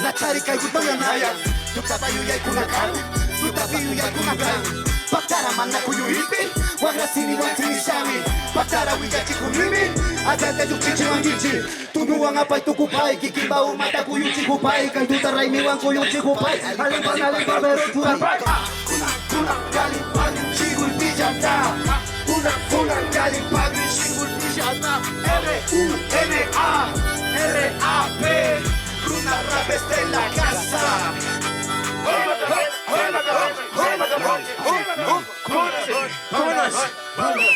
Nacarika yutoyanaya, yutabayuya kunakan, tutapiuya kunakan. Paktara mannaku yuipi, wagasini wantini shami. Paktara wijachi kunimi, agata yukichi wangichi. Tunuang apay tukupai, kikibau mataku yuchi kupai, kan tutaray miwangko yuchi kupai. Alimpa bero turapay. Kuna galing pagin chigul bijata. Kuna galing pagin chigul bijata. R-U-N-A-R-A-P. Runa Rap está en la casa. Vámonos.